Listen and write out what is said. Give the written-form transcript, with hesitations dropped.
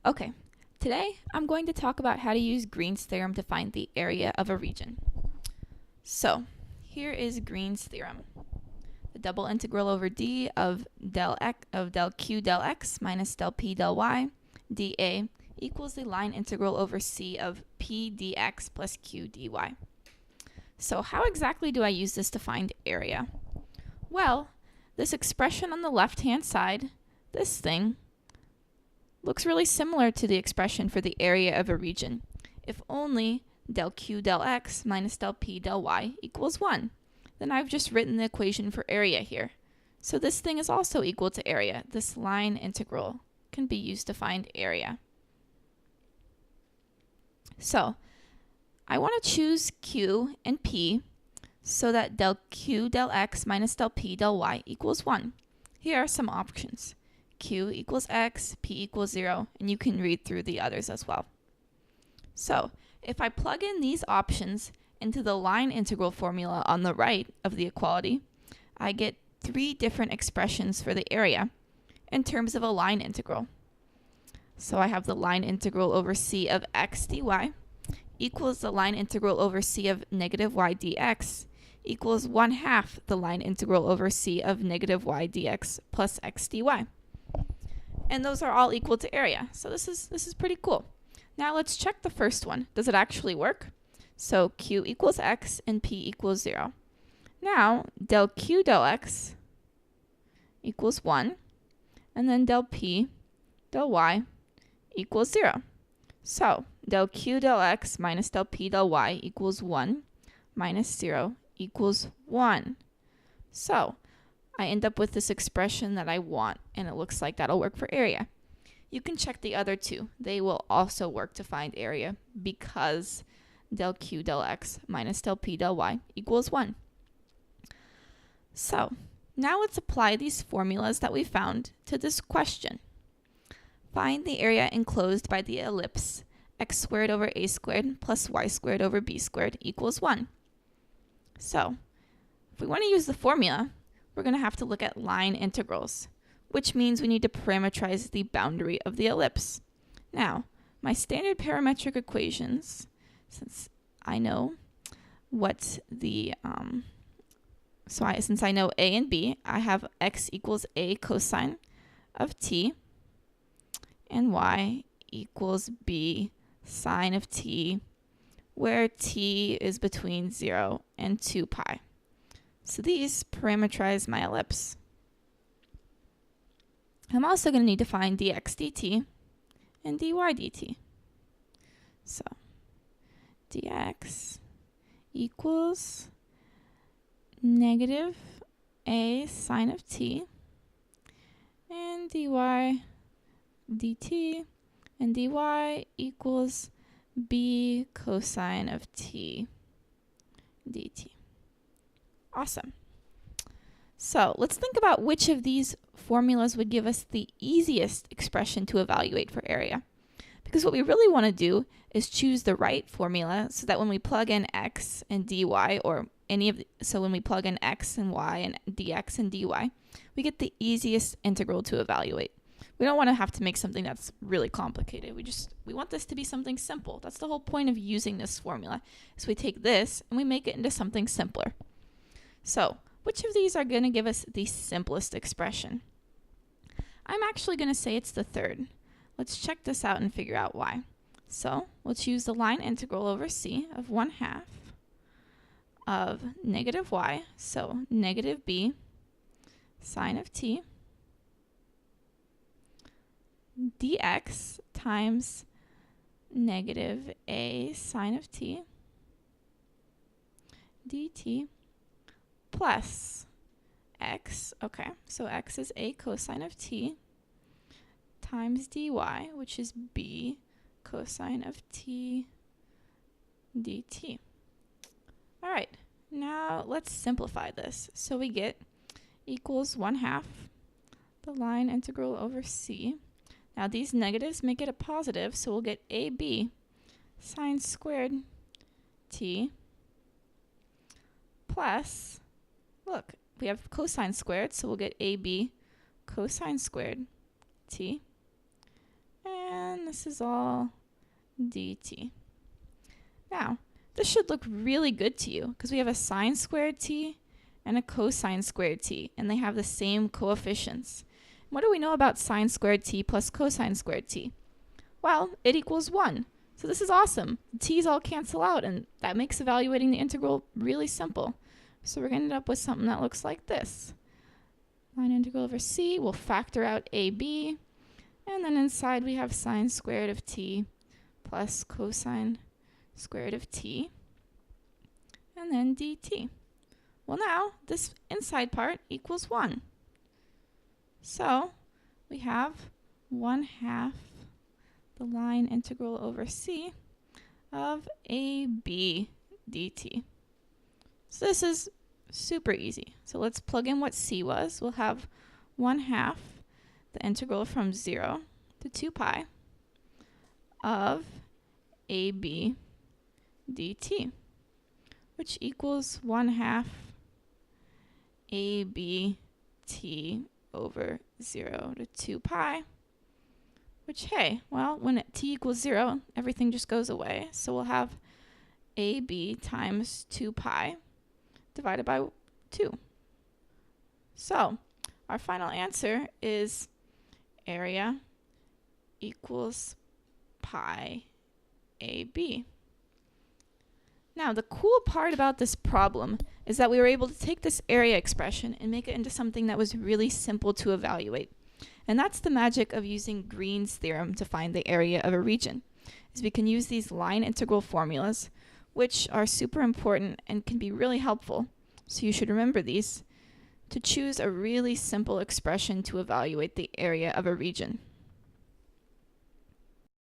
Okay, today I'm going to talk about how to use Green's theorem to find the area of a region. So, here is Green's theorem. The double integral over d of del q del x minus del p del y dA equals the line integral over c of p dx plus q dy. So how exactly do I use this to find area? Well, this expression on the left-hand side, this thing, looks really similar to the expression for the area of a region, if only del q del x minus del p del y equals 1. Then I've just written the equation for area here. So this thing is also equal to area. This line integral can be used to find area. So I want to choose q and p so that del q del x minus del p del y equals 1. Here are some options. Q equals x, p equals 0, and you can read through the others as well. So if I plug in these options into the line integral formula on the right of the equality, I get 3 different expressions for the area in terms of a line integral. So I have the line integral over c of x dy equals the line integral over c of negative y dx equals 1/2 the line integral over c of negative y dx plus x dy. And those are all equal to area. So this is pretty cool. Now let's check the first one. Does it actually work? So q equals x and p equals 0. Now del q del x equals 1, and then del p del y equals 0. So del q del x minus del p del y equals 1 minus 0 equals 1. So I end up with this expression that I want, and it looks like that'll work for area. You can check the other two. They will also work to find area because del q del x minus del p del y equals 1. So now let's apply these formulas that we found to this question. Find the area enclosed by the ellipse x squared over a squared plus y squared over b squared equals 1. So if we want to use the formula, we're going to have to look at line integrals, which means we need to parameterize the boundary of the ellipse. Now, my standard parametric equations, since I know what the, since I know a and b, I have x equals a cosine of t and y equals b sine of t, where t is between 0 and 2 pi. So these parameterize my ellipse. I'm also going to need to find dx dt and dy dt. So dx equals negative a sine of t, and dy dt, and dy equals b cosine of t dt. Awesome. So let's think about which of these formulas would give us the easiest expression to evaluate for area. Because what we really want to do is choose the right formula so that when we plug in x and dy, or when we plug in x and y and dx and dy, we get the easiest integral to evaluate. We don't want to have to make something that's really complicated. We want this to be something simple. That's the whole point of using this formula, is we take this and we make it into something simpler. So which of these are going to give us the simplest expression? I'm actually going to say it's the third. Let's check this out and figure out why. So we'll choose the line integral over c of 1/2 of negative y, so negative b sine of t dx times negative a sine of t dt plus x, okay, so x is a cosine of t, times dy, which is b cosine of t dt. All right, now let's simplify this. So we get equals 1/2 the line integral over c. Now these negatives make it a positive, so we'll get ab sine squared t plus, look, we have cosine squared, so we'll get ab cosine squared t, and this is all dt. Now, this should look really good to you because we have a sine squared t and a cosine squared t, and they have the same coefficients. What do we know about sine squared t plus cosine squared t? Well, it equals 1. So this is awesome. The t's all cancel out, and that makes evaluating the integral really simple. So we're going to end up with something that looks like this. Line integral over c, we'll factor out ab, and then inside we have sine squared of t plus cosine squared of t, and then dt. Well, now this inside part equals 1. So we have 1/2 the line integral over c of ab dt. So this is super easy. So let's plug in what c was. We'll have 1/2 the integral from 0 to 2 pi of ab dt, which equals 1/2 ab t over 0 to 2 pi, which, hey, well, when t equals 0, everything just goes away. So we'll have ab times 2 pi divided by 2. So our final answer is area equals pi ab. Now, the cool part about this problem is that we were able to take this area expression and make it into something that was really simple to evaluate. And that's the magic of using Green's theorem to find the area of a region, is we can use these line integral formulas, which are super important and can be really helpful. So you should remember these to choose a really simple expression to evaluate the area of a region.